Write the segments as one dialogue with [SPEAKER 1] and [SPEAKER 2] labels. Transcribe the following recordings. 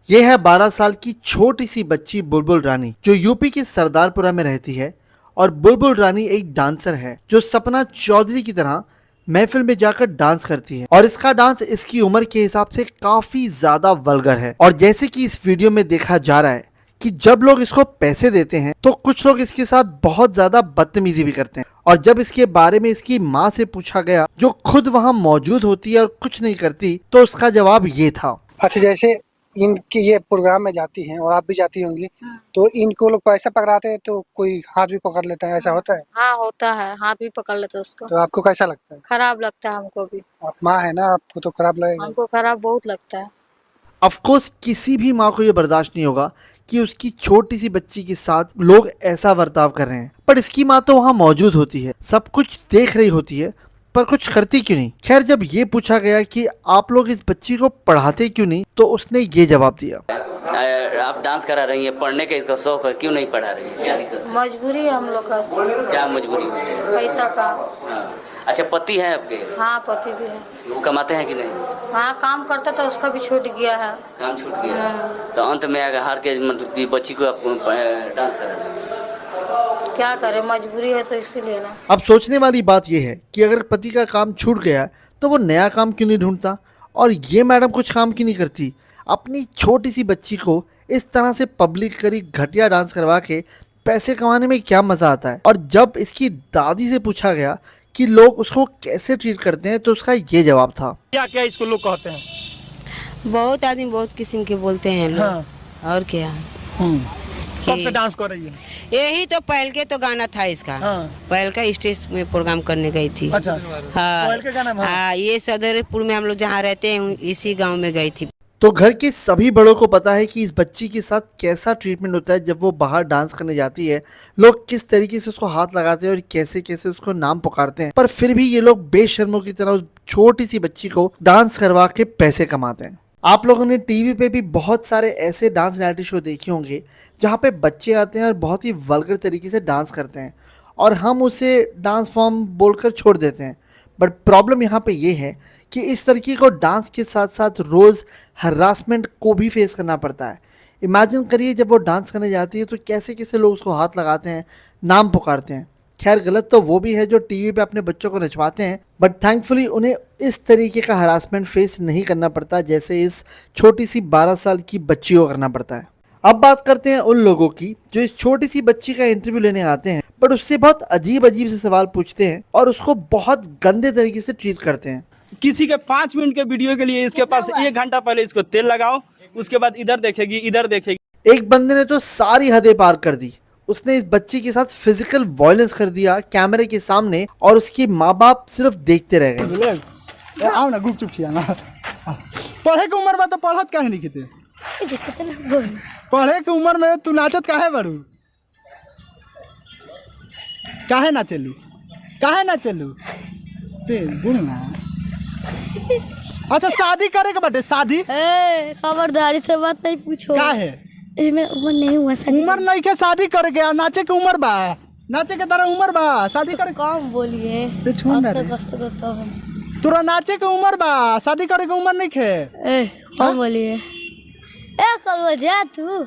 [SPEAKER 1] ये है 12 साल की छोटी सी बच्ची बुलबुल रानी जो यूपी के सरदारपुरा में रहती है। और बुलबुल रानी एक डांसर है जो सपना चौधरी की तरह महफिल में जाकर डांस करती है। और इसका डांस इसकी उम्र के हिसाब से काफी ज्यादा वल्गर है। और जैसे कि इस वीडियो में देखा जा रहा है कि जब लोग इसको पैसे देते हैं तो कुछ लोग इसके साथ बहुत ज्यादा बदतमीजी भी करते हैं। और जब इसके बारे में इसकी माँ से पूछा गया जो खुद वहाँ मौजूद होती है और कुछ नहीं करती, तो उसका जवाब ये था।
[SPEAKER 2] अच्छा, जैसे इनके ये प्रोग्राम में जाती हैं और आप भी जाती होंगी, तो इनको लोग पैसा पकड़ाते हैं तो कोई हाथ भी पकड़ लेता है, ऐसा होता है?
[SPEAKER 3] हाँ होता है, हाथ भी पकड़ लेते हैं उसको।
[SPEAKER 2] तो आपको कैसा लगता है?
[SPEAKER 3] खराब लगता है हमको भी।
[SPEAKER 2] आप माँ है ना, आपको तो खराब लगेगा।
[SPEAKER 3] हमको खराब बहुत लगता है।
[SPEAKER 1] ऑफकोर्स किसी भी माँ को ये बर्दाश्त नहीं होगा कि उसकी छोटी सी बच्ची के साथ लोग ऐसा बर्ताव कर रहे हैं। पर इसकी माँ तो वहाँ मौजूद होती है, सब कुछ देख रही होती है, पर कुछ करती क्यों नहीं। खैर, जब ये पूछा गया कि आप लोग इस बच्ची को पढ़ाते क्यों नहीं, तो उसने ये जवाब दिया।
[SPEAKER 4] आप डांस करा रही हैं, पढ़ने का इसका शौक है, क्यों नहीं पढ़ा रही हैं? क्या दिक्कत?
[SPEAKER 3] मजबूरी है हम लोग का।
[SPEAKER 4] क्या मजबूरी है?
[SPEAKER 3] पैसा का।
[SPEAKER 4] हाँ। अच्छा, पति है आपके?
[SPEAKER 3] हाँ पति भी है।
[SPEAKER 4] वो कमाते हैं कि नहीं?
[SPEAKER 3] हाँ काम करता था, उसका भी छूट गया है।
[SPEAKER 4] काम छूट गया। तो अंत में अगर हार के मतलब कि बच्ची को आप डांस करा रही हैं।
[SPEAKER 3] क्या करे, मजबूरी है तो इसीलिए ना।
[SPEAKER 1] अब सोचने वाली बात यह है कि अगर पति का काम छूट गया तो वो नया काम क्यों नहीं ढूंढता, और ये मैडम कुछ काम क्यों नहीं करती। अपनी छोटी सी बच्ची को इस तरह से पब्लिक करी घटिया डांस करवा के पैसे कमाने में क्या मजा आता है। और जब इसकी दादी से पूछा गया कि लोग उसको कैसे ट्रीट करते हैं, तो उसका ये जवाब था।
[SPEAKER 5] क्या क्या इसको लोग कहते हैं?
[SPEAKER 6] बहुत आदमी बहुत किस्म के बोलते हैं लोग।
[SPEAKER 5] हाँ।
[SPEAKER 6] और क्या
[SPEAKER 5] कब से डांस कर रही है?
[SPEAKER 6] यही तो पहल के तो गाना था इसका।
[SPEAKER 5] हाँ।
[SPEAKER 6] पहल का स्टेज में प्रोग्राम करने गई थी।
[SPEAKER 5] अच्छा।
[SPEAKER 6] हाँ
[SPEAKER 5] पहल के गाना में?
[SPEAKER 6] हाँ, ये सदरपुर में हम लोग जहाँ रहते हैं इसी गांव में गई थी।
[SPEAKER 1] तो घर के सभी बड़ों को पता है कि इस बच्ची के साथ कैसा ट्रीटमेंट होता है जब वो बाहर डांस करने जाती है। लोग किस तरीके से उसको हाथ लगाते हैं और कैसे कैसे उसको नाम पुकारते हैं, पर फिर भी ये लोग बेशर्मों की तरह उस छोटी सी बच्ची को डांस करवा के पैसे कमाते हैं। आप लोगों ने टीवी पे भी बहुत सारे ऐसे डांस रियलिटी शो देखे होंगे जहाँ पे बच्चे आते हैं और बहुत ही वल्गर तरीके से डांस करते हैं और हम उसे डांस फॉर्म बोलकर छोड़ देते हैं। बट प्रॉब्लम यहाँ पे ये है कि इस तरीके को डांस के साथ साथ रोज़ हरासमेंट को भी फेस करना पड़ता है। इमेजिन करिए जब वो डांस करने जाती है तो कैसे कैसे लोग उसको हाथ लगाते हैं, नाम पुकारते हैं। खैर, गलत तो वो भी है जो टीवी पे अपने बच्चों को नचवाते हैं, बट थैंकफुली उन्हें इस तरीके का हरासमेंट फेस नहीं करना पड़ता जैसे इस छोटी सी 12 साल की बच्ची को करना पड़ता है। अब बात करते हैं उन लोगों की जो इस छोटी सी बच्ची का इंटरव्यू लेने आते हैं, बट उससे बहुत अजीब अजीब से सवाल पूछते हैं और उसको बहुत गंदे तरीके से ट्रीट करते हैं।
[SPEAKER 5] किसी के 5 मिनट के वीडियो के लिए इसके पास 1 घंटा पहले इसको तेल लगाओ, उसके बाद इधर देखेगी इधर देखेगी।
[SPEAKER 1] एक बंदे ने तो सारी हदें पार कर दी। उसने इस बच्ची के साथ फिजिकल वायलेंस कर दिया कैमरे के सामने और उसके माँ बाप सिर्फ देखते रह गए।
[SPEAKER 2] आओ ना, गुपचुप खिया ना। पढ़े के उम्र में तो पढ़त काहे नहीं खेते? पढ़े के उम्र में तू नाचत काहे बड़ू? काहे ना चलू? काहे ना चलू? ते बोल ना। अच्छा, शादी करे के बाटे? शादी
[SPEAKER 3] खबरदारी से बात नहीं पूछो।
[SPEAKER 2] काहे?
[SPEAKER 3] मेरा उम्र नहीं हुआ।
[SPEAKER 2] उम्र नहीं के शादी करे के, नाचे के उम्र बा, नाचे के तरह उम्र बा, शादी करे।
[SPEAKER 3] कम बोलिए।
[SPEAKER 2] ते छोड़ ना रे। तोरा नाचे के उम्र बा, शादी करे के उम्र नहीं खे।
[SPEAKER 3] कम बोलिए। कल जा तू।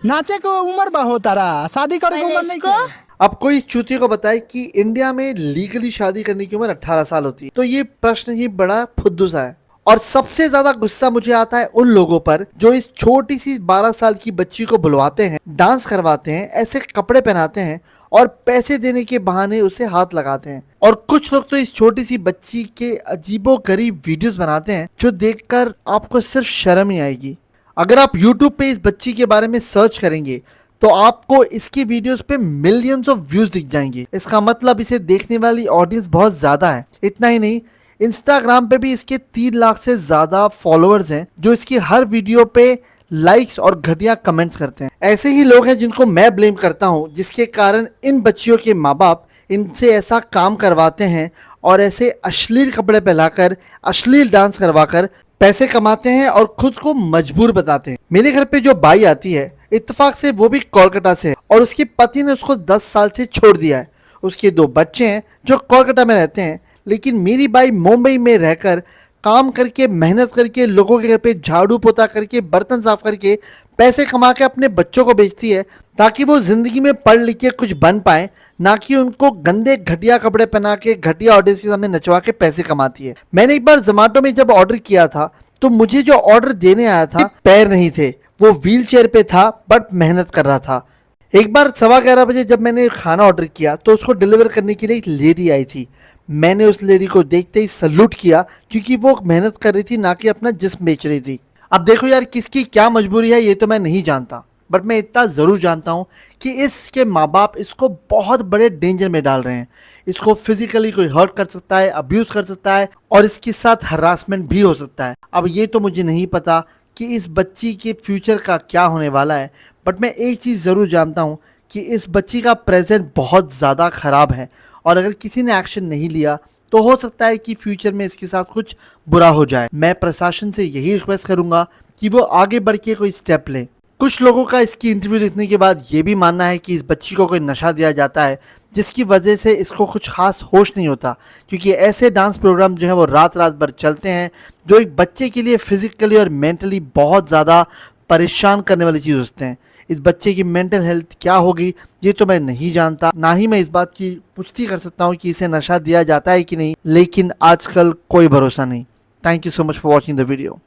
[SPEAKER 2] नाचे के उम्र बा हो तारा, शादी करे के उम्र नहीं खे।
[SPEAKER 1] अब कोई इस चूतिए को बताए कि इंडिया में लीगली शादी करने की उम्र 18 साल होती है, तो ये प्रश्न ही बड़ा फुद्दू सा है। और सबसे ज्यादा गुस्सा मुझे आता है उन लोगों पर जो इस छोटी सी 12 साल की बच्ची को बुलवाते हैं, डांस करवाते हैं, ऐसे कपड़े पहनाते हैं और पैसे देने के बहाने उसे हाथ लगाते हैं। और कुछ लोग तो इस छोटी सी बच्ची के अजीबोगरीब वीडियोस बनाते हैं जो देखकर आपको सिर्फ शर्म ही आएगी। अगर आप YouTube पे इस बच्ची के बारे में सर्च करेंगे तो आपको इसकी वीडियोस पे मिलियंस ऑफ व्यूज दिख जाएंगे। इसका मतलब इसे देखने वाली ऑडियंस बहुत ज्यादा है। इतना ही नहीं, इंस्टाग्राम पे भी इसके 3 लाख से ज्यादा फॉलोअर्स हैं जो इसकी हर वीडियो पे लाइक्स और घटिया कमेंट्स करते हैं। ऐसे ही लोग हैं जिनको मैं ब्लेम करता हूं, जिसके कारण इन बच्चियों के माँ बाप इनसे ऐसा काम करवाते हैं और ऐसे अश्लील कपड़े पहनाकर, अश्लील डांस करवाकर पैसे कमाते हैं और खुद को मजबूर बताते हैं। मेरे घर पे जो बाई आती है, इत्तेफाक से वो भी कोलकाता से है और उसके पति ने उसको 10 साल से छोड़ दिया है। उसके 2 बच्चे हैं जो कोलकाता में रहते हैं, लेकिन मेरी बाई मुंबई में रहकर काम करके, मेहनत करके, लोगों के घर पे झाड़ू पोता करके, बर्तन साफ करके पैसे कमा के अपने बच्चों को बेचती है ताकि वो जिंदगी में पढ़ लिख के कुछ बन पाए, ना कि उनको गंदे घटिया कपड़े पहना के घटिया ऑडियंस के सामने नचवा के पैसे कमाती है। मैंने एक बार जोमेटो में जब ऑर्डर किया था तो मुझे जो ऑर्डर देने आया था पैर नहीं थे, वो व्हील चेयर पे था बट मेहनत कर रहा था। एक बार 11:15 बजे जब मैंने खाना ऑर्डर किया तो उसको डिलीवर करने के लिए एक लेडी आई थी। मैंने उस लेडी को देखते ही सल्यूट किया क्योंकि वो मेहनत कर रही थी, ना कि अपना जिस्म बेच रही थी। अब देखो यार, किसकी क्या मजबूरी है ये तो मैं नहीं जानता, बट मैं इतना ज़रूर जानता हूँ कि इसके माँ बाप इसको बहुत बड़े डेंजर में डाल रहे हैं। इसको फिजिकली कोई हर्ट कर सकता है, अब्यूज़ कर सकता है और इसके साथ हरासमेंट भी हो सकता है। अब ये तो मुझे नहीं पता कि इस बच्ची के फ्यूचर का क्या होने वाला है, बट मैं एक चीज़ ज़रूर जानता हूँ कि इस बच्ची का प्रेजेंट बहुत ज़्यादा ख़राब है और अगर किसी ने एक्शन नहीं लिया तो हो सकता है कि फ्यूचर में इसके साथ कुछ बुरा हो जाए। मैं प्रशासन से यही रिक्वेस्ट करूंगा कि वो आगे बढ़ के कोई स्टेप लें। कुछ लोगों का इसकी इंटरव्यू देखने के बाद ये भी मानना है कि इस बच्ची को कोई नशा दिया जाता है जिसकी वजह से इसको कुछ खास होश नहीं होता, क्योंकि ऐसे डांस प्रोग्राम जो है वो रात रात भर चलते हैं जो एक बच्चे के लिए फिजिकली और मेंटली बहुत ज़्यादा परेशान करने वाली चीज़ होते हैं। इस बच्चे की मेंटल हेल्थ क्या होगी ये तो मैं नहीं जानता, ना ही मैं इस बात की पुष्टि कर सकता हूँ कि इसे नशा दिया जाता है कि नहीं, लेकिन आजकल कोई भरोसा नहीं। Thank you so much for watching the video.